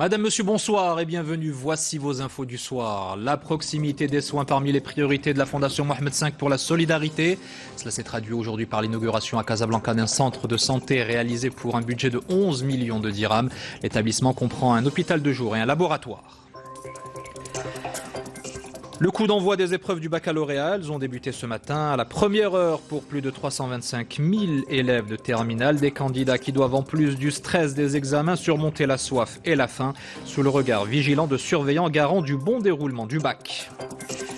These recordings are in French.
Madame, monsieur, bonsoir et bienvenue. Voici vos infos du soir. La proximité des soins parmi les priorités de la Fondation Mohamed V pour la solidarité. Cela s'est traduit aujourd'hui par l'inauguration à Casablanca d'un centre de santé réalisé pour un budget de 11 millions de dirhams. L'établissement comprend un hôpital de jour et un laboratoire. Le coup d'envoi des épreuves du baccalauréat, elles ont débuté ce matin à la première heure pour plus de 325 000 élèves de terminale, des candidats qui doivent en plus du stress des examens surmonter la soif et la faim sous le regard vigilant de surveillants garants du bon déroulement du bac.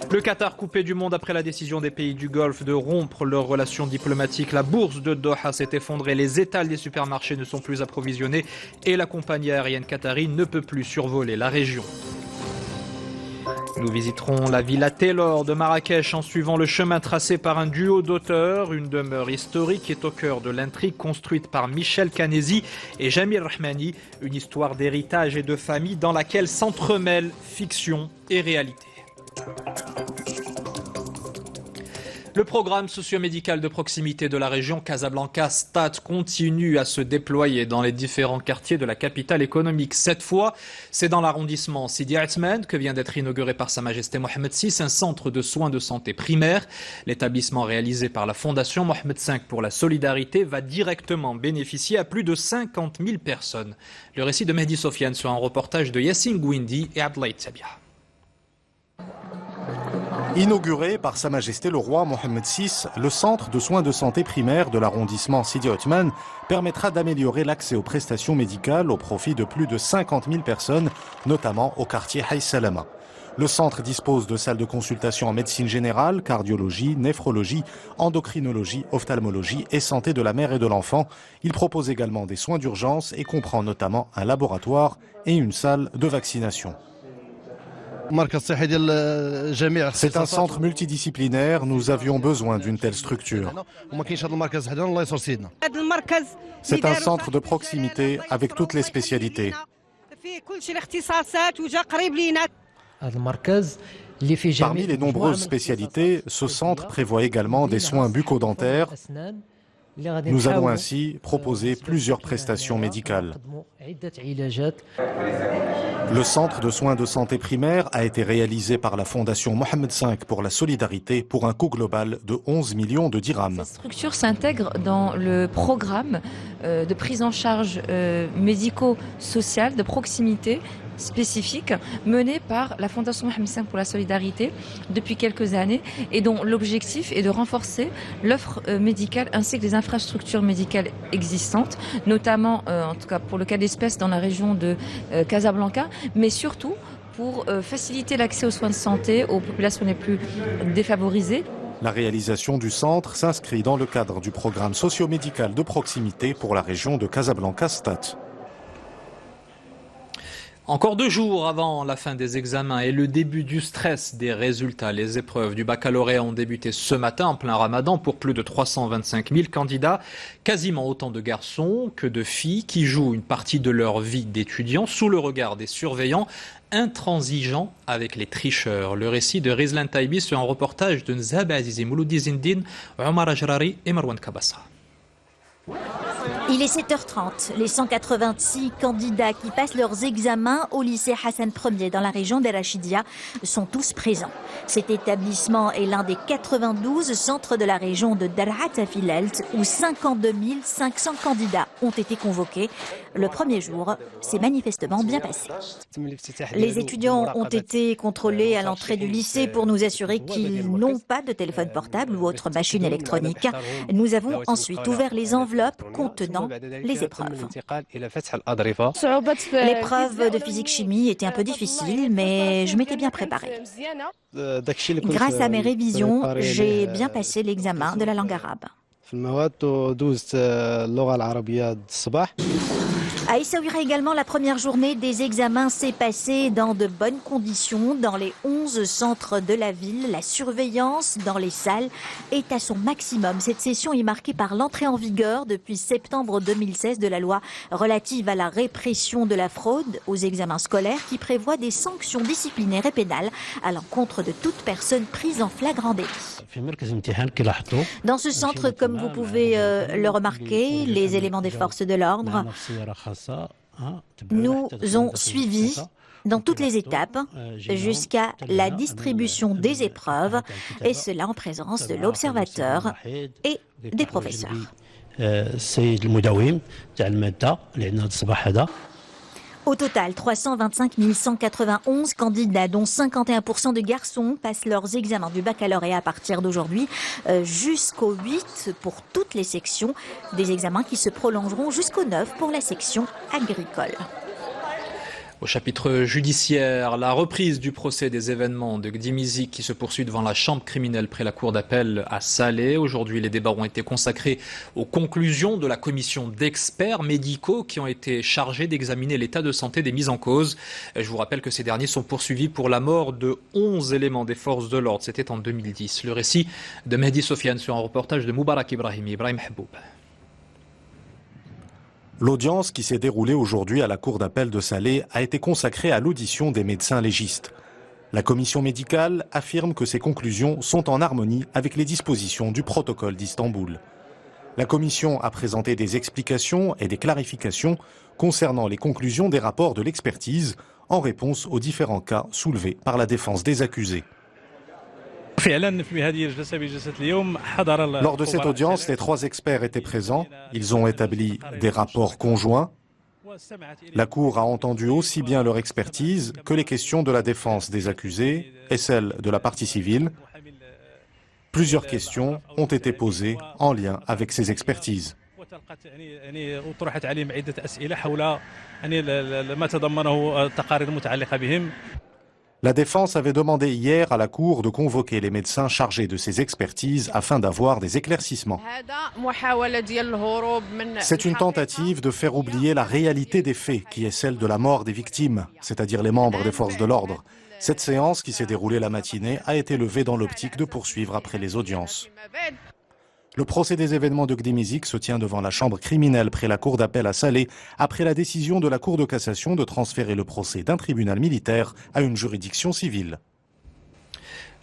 Le Qatar coupé du monde après la décision des pays du Golfe de rompre leurs relations diplomatiques. La bourse de Doha s'est effondrée, les étals des supermarchés ne sont plus approvisionnés et la compagnie aérienne qatari ne peut plus survoler la région. Nous visiterons la Villa Taylor de Marrakech en suivant le chemin tracé par un duo d'auteurs. Une demeure historique est au cœur de l'intrigue construite par Michel Canesi et Jamil Rahmani. Une histoire d'héritage et de famille dans laquelle s'entremêlent fiction et réalité. Le programme socio-médical de proximité de la région Casablanca-Stade continue à se déployer dans les différents quartiers de la capitale économique. Cette fois, c'est dans l'arrondissement Sidi Othmane que vient d'être inauguré par Sa Majesté Mohamed VI un centre de soins de santé primaire. L'établissement réalisé par la Fondation Mohamed V pour la solidarité va directement bénéficier à plus de 50 000 personnes. Le récit de Mehdi Sofiane sur un reportage de Yassine Gouindi et Abdoulaye Tabia. Inauguré par Sa Majesté le roi Mohamed VI, le centre de soins de santé primaire de l'arrondissement Sidi Othmane permettra d'améliorer l'accès aux prestations médicales au profit de plus de 50 000 personnes, notamment au quartier Haï Salama. Le centre dispose de salles de consultation en médecine générale, cardiologie, néphrologie, endocrinologie, ophtalmologie et santé de la mère et de l'enfant. Il propose également des soins d'urgence et comprend notamment un laboratoire et une salle de vaccination. C'est un centre multidisciplinaire, nous avions besoin d'une telle structure. C'est un centre de proximité avec toutes les spécialités. Parmi les nombreuses spécialités, ce centre prévoit également des soins bucco-dentaires. Nous allons ainsi proposer plusieurs prestations médicales. Le centre de soins de santé primaire a été réalisé par la Fondation Mohamed V pour la solidarité pour un coût global de 11 millions de dirhams. Cette structure s'intègre dans le programme de prise en charge médico-sociale de proximité spécifique menée par la Fondation Mohamed V pour la solidarité depuis quelques années et dont l'objectif est de renforcer l'offre médicale ainsi que les infrastructures médicales existantes, notamment en tout cas pour le cas d'espèce dans la région de Casablanca, mais surtout pour faciliter l'accès aux soins de santé aux populations les plus défavorisées. La réalisation du centre s'inscrit dans le cadre du programme socio-médical de proximité pour la région de Casablanca-Stade. Encore 2 jours avant la fin des examens et le début du stress des résultats, les épreuves du baccalauréat ont débuté ce matin en plein ramadan pour plus de 325 000 candidats, quasiment autant de garçons que de filles qui jouent une partie de leur vie d'étudiants sous le regard des surveillants intransigeants avec les tricheurs. Le récit de Rizlan Taibi sur un reportage de Nzab Azizi Mouloudi Zindine, Omar Ajrari et Marwan Kabassa. Il est 7h30. Les 186 candidats qui passent leurs examens au lycée Hassan Ier dans la région d'El-Rachidia sont tous présents. Cet établissement est l'un des 92 centres de la région de Darhat Afilelt où 52 500 candidats ont été convoqués. Le premier jour s'est manifestement bien passé. Les étudiants ont été contrôlés à l'entrée du lycée pour nous assurer qu'ils n'ont pas de téléphone portable ou autre machine électronique. Nous avons ensuite ouvert les enveloppes contenant les épreuves. L'épreuve de physique-chimie était un peu difficile, mais je m'étais bien préparée. Grâce à mes révisions, j'ai bien passé l'examen de la langue arabe. À Essaouira également, la première journée des examens s'est passée dans de bonnes conditions. Dans les 11 centres de la ville, la surveillance dans les salles est à son maximum. Cette session est marquée par l'entrée en vigueur depuis septembre 2016 de la loi relative à la répression de la fraude aux examens scolaires qui prévoit des sanctions disciplinaires et pénales à l'encontre de toute personne prise en flagrant délit. Dans ce centre, comme vous pouvez le remarquer, les éléments des forces de l'ordre nous ont suivis dans toutes les étapes jusqu'à la distribution des épreuves, et cela en présence de l'observateur et des professeurs. Au total, 325 191 candidats, dont 51% de garçons, passent leurs examens du baccalauréat à partir d'aujourd'hui jusqu'au 8 pour toutes les sections. Des examens qui se prolongeront jusqu'au 9 pour la section agricole. Au chapitre judiciaire, la reprise du procès des événements de Gdimizik qui se poursuit devant la chambre criminelle près la cour d'appel à Salé. Aujourd'hui, les débats ont été consacrés aux conclusions de la commission d'experts médicaux qui ont été chargés d'examiner l'état de santé des mis en cause. Je vous rappelle que ces derniers sont poursuivis pour la mort de 11 éléments des forces de l'ordre. C'était en 2010. Le récit de Mehdi Sofiane sur un reportage de Moubarak Ibrahimi. Ibrahim Haboub. L'audience qui s'est déroulée aujourd'hui à la cour d'appel de Salé a été consacrée à l'audition des médecins légistes. La commission médicale affirme que ces conclusions sont en harmonie avec les dispositions du protocole d'Istanbul. La commission a présenté des explications et des clarifications concernant les conclusions des rapports de l'expertise en réponse aux différents cas soulevés par la défense des accusés. Lors de cette audience, les 3 experts étaient présents. Ils ont établi des rapports conjoints. La Cour a entendu aussi bien leur expertise que les questions de la défense des accusés et celles de la partie civile. Plusieurs questions ont été posées en lien avec ces expertises. La défense avait demandé hier à la Cour de convoquer les médecins chargés de ces expertises afin d'avoir des éclaircissements. C'est une tentative de faire oublier la réalité des faits, qui est celle de la mort des victimes, c'est-à-dire les membres des forces de l'ordre. Cette séance, qui s'est déroulée la matinée, a été levée dans l'optique de poursuivre après les audiences. Le procès des événements de Gdimizik se tient devant la chambre criminelle près la cour d'appel à Salé, après la décision de la Cour de cassation de transférer le procès d'un tribunal militaire à une juridiction civile.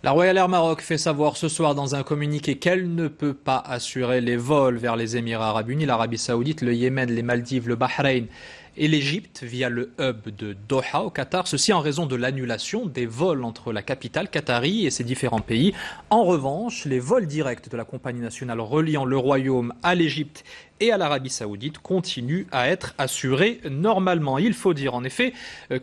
La Royal Air Maroc fait savoir ce soir dans un communiqué qu'elle ne peut pas assurer les vols vers les Émirats Arabes Unis, l'Arabie Saoudite, le Yémen, les Maldives, le Bahreïn et l'Égypte via le hub de Doha au Qatar, ceci en raison de l'annulation des vols entre la capitale qatari et ses différents pays. En revanche, les vols directs de la compagnie nationale reliant le Royaume à l'Égypte et à l'Arabie Saoudite continuent à être assurés normalement. Il faut dire en effet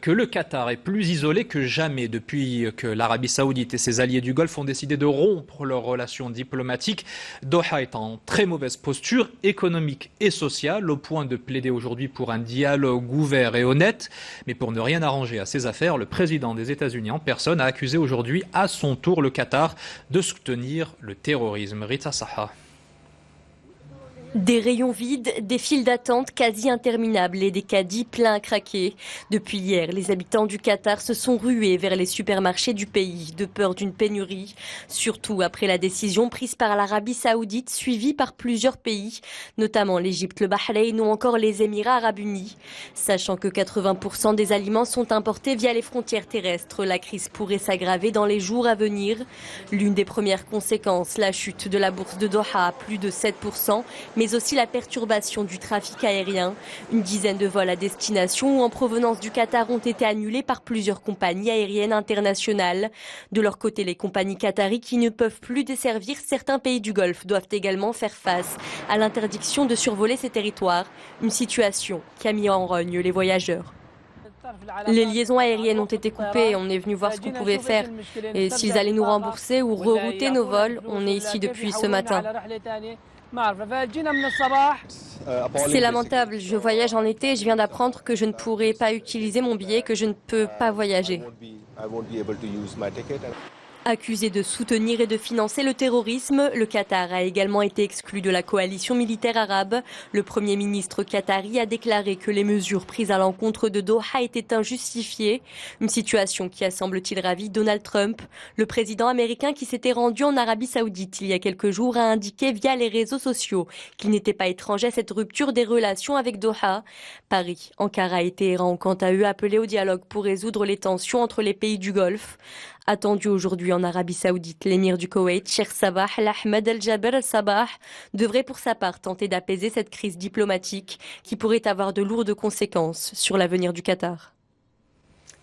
que le Qatar est plus isolé que jamais depuis que l'Arabie Saoudite et ses alliés du Golfe ont décidé de rompre leurs relations diplomatiques. Doha est en très mauvaise posture économique et sociale, au point de plaider aujourd'hui pour un dialogue ouvert et honnête. Mais pour ne rien arranger à ses affaires, le président des États-Unis en personne a accusé aujourd'hui à son tour le Qatar de soutenir le terrorisme. Rita Saha. Des rayons vides, des files d'attente quasi interminables et des caddies pleins à craquer. Depuis hier, les habitants du Qatar se sont rués vers les supermarchés du pays de peur d'une pénurie. Surtout après la décision prise par l'Arabie Saoudite, suivie par plusieurs pays, notamment l'Égypte, le Bahreïn ou encore les Émirats Arabes Unis. Sachant que 80% des aliments sont importés via les frontières terrestres, la crise pourrait s'aggraver dans les jours à venir. L'une des premières conséquences, la chute de la bourse de Doha à plus de 7%, mais aussi la perturbation du trafic aérien. Une dizaine de vols à destination ou en provenance du Qatar ont été annulés par plusieurs compagnies aériennes internationales. De leur côté, les compagnies qataries qui ne peuvent plus desservir certains pays du Golfe doivent également faire face à l'interdiction de survoler ces territoires, une situation qui a mis en rogne les voyageurs. Les liaisons aériennes ont été coupées, on est venu voir ce qu'on pouvait faire. Et s'ils allaient nous rembourser ou rerouter nos vols, on est ici depuis ce matin. C'est lamentable, je voyage en été et je viens d'apprendre que je ne pourrai pas utiliser mon billet, que je ne peux pas voyager. Accusé de soutenir et de financer le terrorisme, le Qatar a également été exclu de la coalition militaire arabe. Le Premier ministre qatari a déclaré que les mesures prises à l'encontre de Doha étaient injustifiées. Une situation qui a, semble-t-il, ravi Donald Trump. Le président américain qui s'était rendu en Arabie Saoudite il y a quelques jours a indiqué via les réseaux sociaux qu'il n'était pas étranger à cette rupture des relations avec Doha. Paris, Ankara et Téhéran ont quant à eux appelé au dialogue pour résoudre les tensions entre les pays du Golfe. Attendu aujourd'hui en Arabie Saoudite, l'émir du Koweït, Sheikh Sabah Ahmed Al-Jaber Al-Sabah, devrait pour sa part tenter d'apaiser cette crise diplomatique qui pourrait avoir de lourdes conséquences sur l'avenir du Qatar.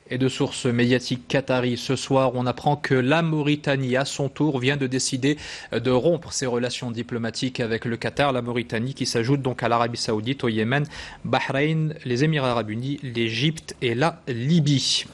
Et de sources médiatiques qataries, ce soir, on apprend que la Mauritanie, à son tour, vient de décider de rompre ses relations diplomatiques avec le Qatar. La Mauritanie qui s'ajoute donc à l'Arabie Saoudite, au Yémen, Bahreïn, les Émirats Arabes Unis, l'Égypte et la Libye.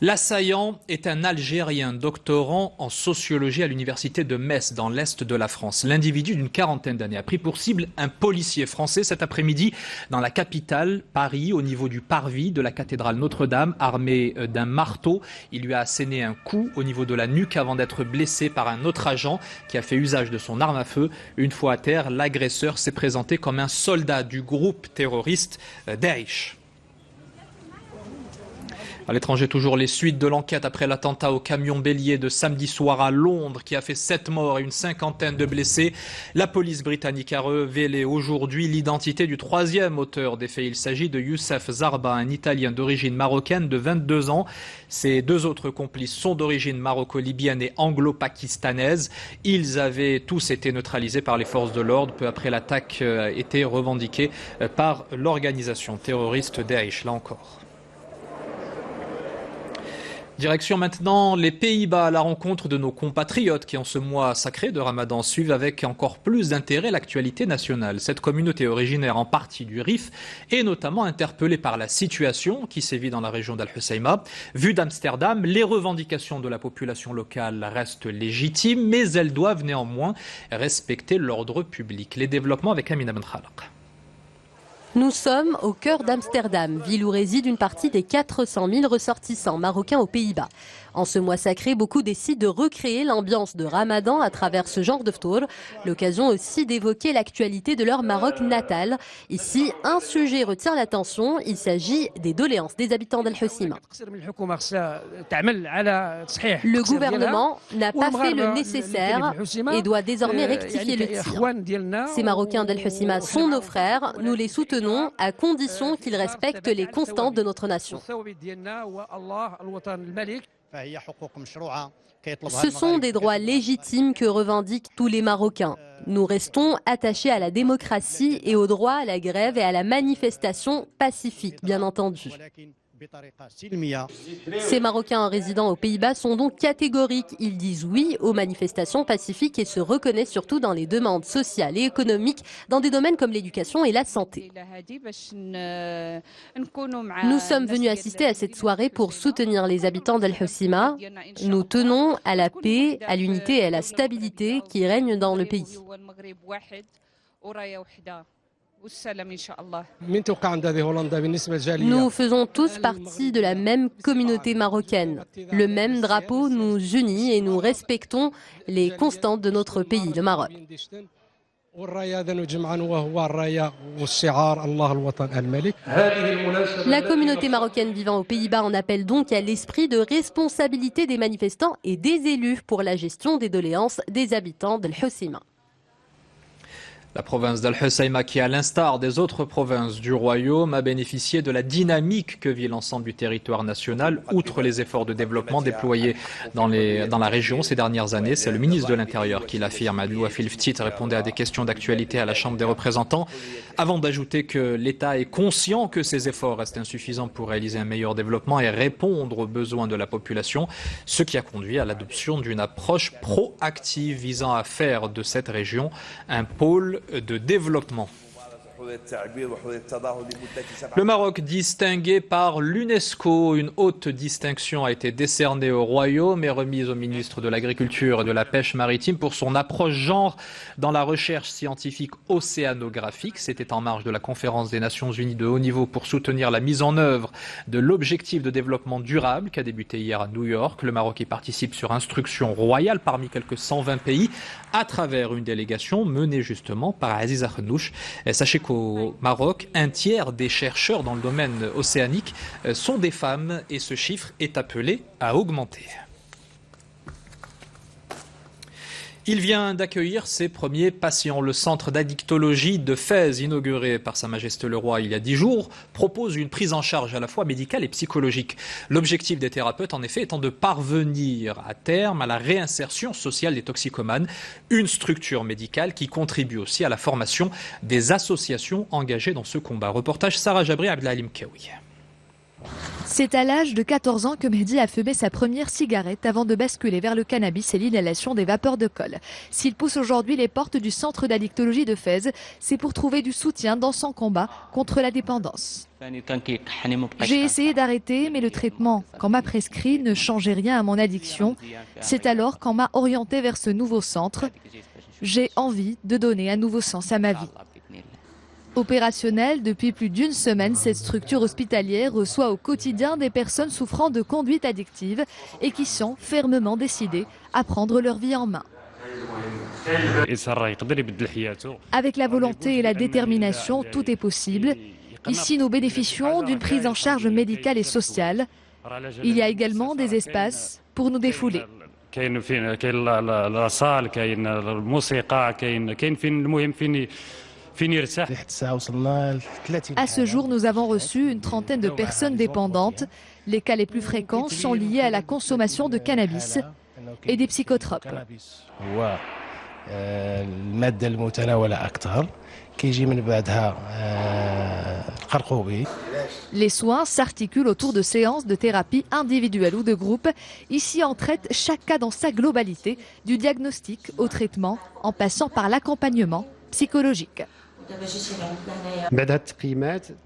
L'assaillant est un Algérien doctorant en sociologie à l'université de Metz, dans l'est de la France. L'individu d'une quarantaine d'années a pris pour cible un policier français cet après-midi dans la capitale, Paris, au niveau du parvis de la cathédrale Notre-Dame, armé d'un marteau. Il lui a asséné un coup au niveau de la nuque avant d'être blessé par un autre agent qui a fait usage de son arme à feu. Une fois à terre, l'agresseur s'est présenté comme un soldat du groupe terroriste Daesh. À l'étranger, toujours les suites de l'enquête après l'attentat au camion bélier de samedi soir à Londres qui a fait 7 morts et une cinquantaine de blessés. La police britannique a révélé aujourd'hui l'identité du troisième auteur des faits. Il s'agit de Youssef Zarba, un Italien d'origine marocaine de 22 ans. Ses deux autres complices sont d'origine maroco-libyenne et anglo-pakistanaise. Ils avaient tous été neutralisés par les forces de l'ordre. Peu après, l'attaque était revendiquée par l'organisation terroriste Daesh, là encore. Direction maintenant les Pays-Bas à la rencontre de nos compatriotes qui en ce mois sacré de Ramadan suivent avec encore plus d'intérêt l'actualité nationale. Cette communauté originaire en partie du Rif est notamment interpellée par la situation qui sévit dans la région d'Al-Hoceima. Vue d'Amsterdam, les revendications de la population locale restent légitimes, mais elles doivent néanmoins respecter l'ordre public. Les développements avec Amina Ben Khalaq. Nous sommes au cœur d'Amsterdam, ville où réside une partie des 400 000 ressortissants marocains aux Pays-Bas. En ce mois sacré, beaucoup décident de recréer l'ambiance de Ramadan à travers ce genre de ftour. L'occasion aussi d'évoquer l'actualité de leur Maroc natal. Ici, un sujet retient l'attention. Il s'agit des doléances des habitants d'Al-Hoceima. Le gouvernement n'a pas fait le nécessaire et doit désormais rectifier le tir. Ces Marocains d'Al-Hoceima sont nos frères. Nous les soutenons à condition qu'ils respectent les constantes de notre nation. Ce sont des droits légitimes que revendiquent tous les Marocains. Nous restons attachés à la démocratie et au droit à la grève et à la manifestation pacifique, bien entendu. Ces Marocains résidant aux Pays-Bas sont donc catégoriques. Ils disent oui aux manifestations pacifiques et se reconnaissent surtout dans les demandes sociales et économiques dans des domaines comme l'éducation et la santé. Nous sommes venus assister à cette soirée pour soutenir les habitants d'Al-Hoceima. Nous tenons à la paix, à l'unité et à la stabilité qui règnent dans le pays. Nous faisons tous partie de la même communauté marocaine. Le même drapeau nous unit et nous respectons les constantes de notre pays, le Maroc. La communauté marocaine vivant aux Pays-Bas en appelle donc à l'esprit de responsabilité des manifestants et des élus pour la gestion des doléances des habitants d'Al-Hoceima. La province d'Al-Hoceima, qui à l'instar des autres provinces du royaume a bénéficié de la dynamique que vit l'ensemble du territoire national, outre les efforts de développement déployés dans la région ces dernières années. C'est le ministre de l'Intérieur qui l'affirme. Abdou Wafil Ftit répondait à des questions d'actualité à la Chambre des représentants, avant d'ajouter que l'État est conscient que ces efforts restent insuffisants pour réaliser un meilleur développement et répondre aux besoins de la population, ce qui a conduit à l'adoption d'une approche proactive visant à faire de cette région un pôle de développement. Le Maroc distingué par l'UNESCO, une haute distinction a été décernée au Royaume et remise au ministre de l'Agriculture et de la Pêche maritime pour son approche genre dans la recherche scientifique océanographique. C'était en marge de la conférence des Nations Unies de haut niveau pour soutenir la mise en œuvre de l'objectif de développement durable qui a débuté hier à New York. Le Maroc y participe sur instruction royale parmi quelques 120 pays à travers une délégation menée justement par Aziza Khenouch. Sachez qu'au Maroc, un tiers des chercheurs dans le domaine océanique sont des femmes et ce chiffre est appelé à augmenter. Il vient d'accueillir ses premiers patients. Le centre d'addictologie de Fès, inauguré par Sa Majesté le Roi il y a 10 jours, propose une prise en charge à la fois médicale et psychologique. L'objectif des thérapeutes, en effet, étant de parvenir à terme à la réinsertion sociale des toxicomanes, une structure médicale qui contribue aussi à la formation des associations engagées dans ce combat. Reportage Sarah Jabri, Abdelhalim Kaoui. C'est à l'âge de 14 ans que Mehdi a fumé sa première cigarette avant de basculer vers le cannabis et l'inhalation des vapeurs de colle. S'il pousse aujourd'hui les portes du centre d'addictologie de Fès, c'est pour trouver du soutien dans son combat contre la dépendance. J'ai essayé d'arrêter, mais le traitement qu'on m'a prescrit ne changeait rien à mon addiction. C'est alors qu'on m'a orienté vers ce nouveau centre. J'ai envie de donner un nouveau sens à ma vie. Opérationnelle depuis plus d'une semaine, cette structure hospitalière reçoit au quotidien des personnes souffrant de conduite addictive et qui sont fermement décidées à prendre leur vie en main. Avec la volonté et la détermination, tout est possible. Ici, nous bénéficions d'une prise en charge médicale et sociale. Il y a également des espaces pour nous défouler. À ce jour, nous avons reçu une trentaine de personnes dépendantes. Les cas les plus fréquents sont liés à la consommation de cannabis et des psychotropes. Les soins s'articulent autour de séances de thérapie individuelle ou de groupe. Ici, on traite chaque cas dans sa globalité, du diagnostic au traitement, en passant par l'accompagnement psychologique.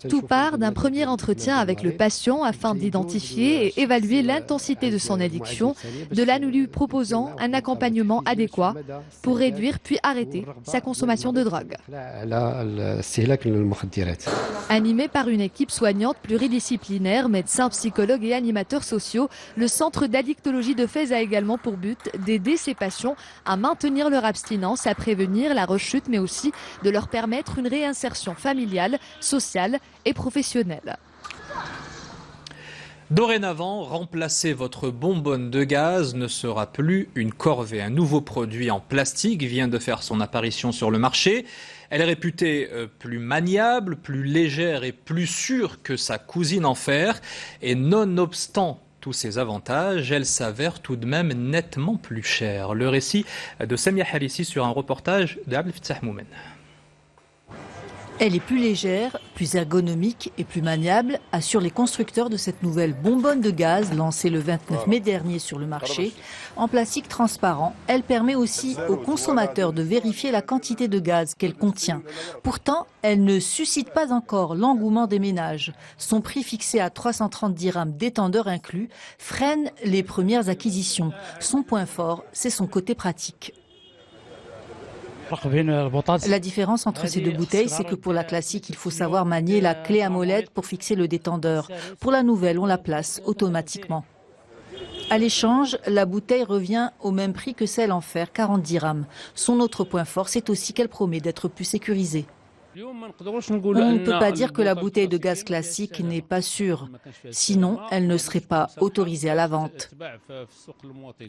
Tout part d'un premier entretien avec le patient afin d'identifier et évaluer l'intensité de son addiction. De là, nous lui proposons un accompagnement adéquat pour réduire puis arrêter sa consommation de drogue. Animé par une équipe soignante pluridisciplinaire, médecins, psychologues et animateurs sociaux, le centre d'addictologie de Fès a également pour but d'aider ces patients à maintenir leur abstinence, à prévenir la rechute, mais aussi de leur permettre une réinsertion familiale, sociale et professionnelle. Dorénavant, remplacer votre bonbonne de gaz ne sera plus une corvée. Un nouveau produit en plastique vient de faire son apparition sur le marché. Elle est réputée plus maniable, plus légère et plus sûre que sa cousine en fer. Et nonobstant tous ces avantages, elle s'avère tout de même nettement plus chère. Le récit de Samia Harissi sur un reportage d'Abdel Fattah Moumen. Elle est plus légère, plus ergonomique et plus maniable, assurent les constructeurs de cette nouvelle bonbonne de gaz lancée le 29 mai dernier sur le marché. En plastique transparent, elle permet aussi aux consommateurs de vérifier la quantité de gaz qu'elle contient. Pourtant, elle ne suscite pas encore l'engouement des ménages. Son prix fixé à 330 dirhams détendeur inclus freine les premières acquisitions. Son point fort, c'est son côté pratique. La différence entre ces deux bouteilles, c'est que pour la classique, il faut savoir manier la clé à molette pour fixer le détendeur. Pour la nouvelle, on la place automatiquement. À l'échange, la bouteille revient au même prix que celle en fer, 40 dirhams. Son autre point fort, c'est aussi qu'elle promet d'être plus sécurisée. On ne peut pas dire que la bouteille de gaz classique n'est pas sûre, sinon elle ne serait pas autorisée à la vente.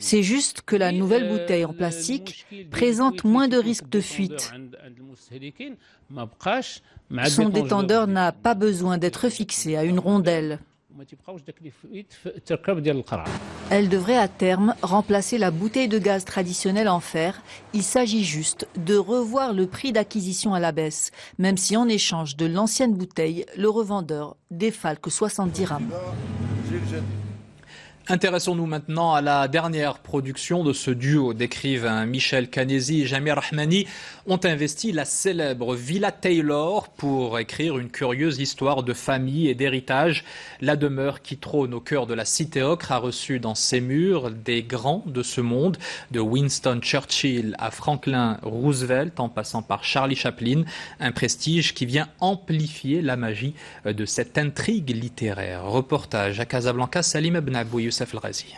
C'est juste que la nouvelle bouteille en plastique présente moins de risques de fuite. Son détendeur n'a pas besoin d'être fixé à une rondelle. Elle devrait à terme remplacer la bouteille de gaz traditionnelle en fer. Il s'agit juste de revoir le prix d'acquisition à la baisse, même si en échange de l'ancienne bouteille, le revendeur défalque 70 dirhams. Intéressons-nous maintenant à la dernière production de ce duo d'écrivains. Michel Canesi et Jamil Rahmani ont investi la célèbre Villa Taylor pour écrire une curieuse histoire de famille et d'héritage. La demeure qui trône au cœur de la cité ocre a reçu dans ses murs des grands de ce monde, de Winston Churchill à Franklin Roosevelt en passant par Charlie Chaplin, un prestige qui vient amplifier la magie de cette intrigue littéraire. Reportage à Casablanca, Salim Ebn Abou Youssef El Ghazi.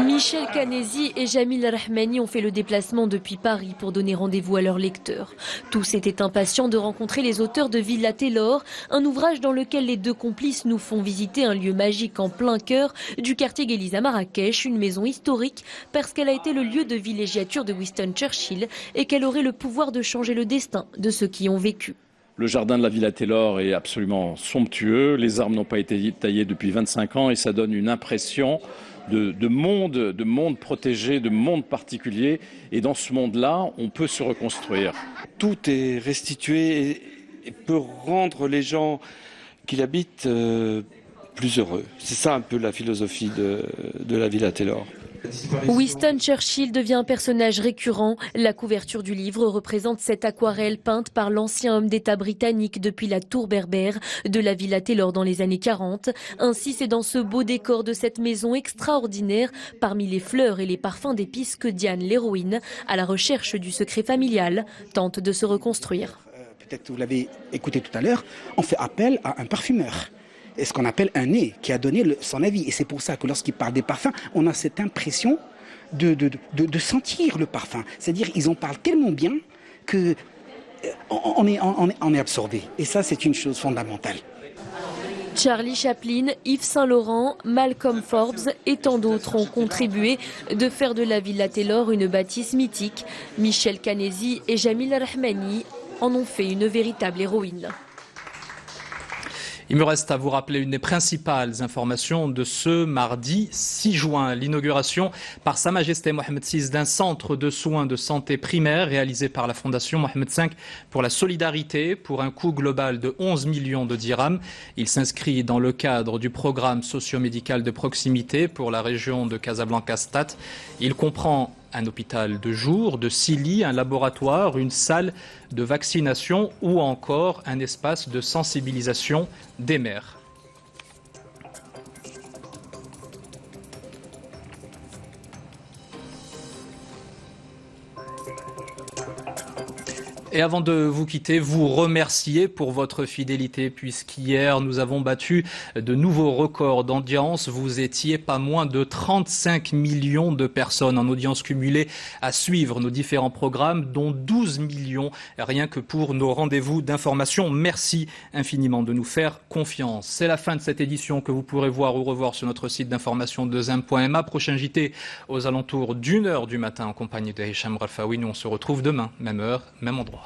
Michel Canesi et Jamil Rahmani ont fait le déplacement depuis Paris pour donner rendez-vous à leurs lecteurs. Tous étaient impatients de rencontrer les auteurs de Villa Taylor, un ouvrage dans lequel les deux complices nous font visiter un lieu magique en plein cœur du quartier Guélise à Marrakech, une maison historique parce qu'elle a été le lieu de villégiature de Winston Churchill et qu'elle aurait le pouvoir de changer le destin de ceux qui y ont vécu. Le jardin de la Villa Taylor est absolument somptueux, les arbres n'ont pas été taillés depuis 25 ans et ça donne une impression de monde protégé, de monde particulier. Et dans ce monde-là, on peut se reconstruire. Tout est restitué et peut rendre les gens qui l'habitent plus heureux. C'est ça un peu la philosophie de la Villa Taylor. Winston Churchill devient un personnage récurrent. La couverture du livre représente cette aquarelle peinte par l'ancien homme d'État britannique depuis la tour berbère de la Villa Taylor dans les années 40. Ainsi, c'est dans ce beau décor de cette maison extraordinaire, parmi les fleurs et les parfums d'épices, que Diane, l'héroïne, à la recherche du secret familial, tente de se reconstruire. Peut-être que vous l'avez écouté tout à l'heure, on fait appel à un parfumeur. Et ce qu'on appelle un nez, qui a donné son avis. Et c'est pour ça que lorsqu'il parle des parfums, on a cette impression de sentir le parfum. C'est-à-dire ils en parlent tellement bien que on est absorbé. Et ça, c'est une chose fondamentale. Charlie Chaplin, Yves Saint-Laurent, Malcolm Forbes et tant d'autres ont contribué de faire de la Villa Taylor une bâtisse mythique. Michel Canesi et Jamil Rahmani en ont fait une véritable héroïne. Il me reste à vous rappeler une des principales informations de ce mardi 6 juin. L'inauguration par Sa Majesté Mohamed VI d'un centre de soins de santé primaire réalisé par la Fondation Mohamed V pour la solidarité pour un coût global de 11 millions de dirhams. Il s'inscrit dans le cadre du programme socio-médical de proximité pour la région de Casablanca-Stade. Il comprend un hôpital de jour, de 6 lits, un laboratoire, une salle de vaccination ou encore un espace de sensibilisation des mères. Et avant de vous quitter, vous remercier pour votre fidélité puisqu'hier nous avons battu de nouveaux records d'audience. Vous étiez pas moins de 35 millions de personnes en audience cumulée à suivre nos différents programmes, dont 12 millions rien que pour nos rendez-vous d'information. Merci infiniment de nous faire confiance. C'est la fin de cette édition que vous pourrez voir ou revoir sur notre site d'information de ZEM.ma. Prochain JT aux alentours d'1h du matin en compagnie de Hicham Ralfaoui. Nous on se retrouve demain, même heure, même endroit.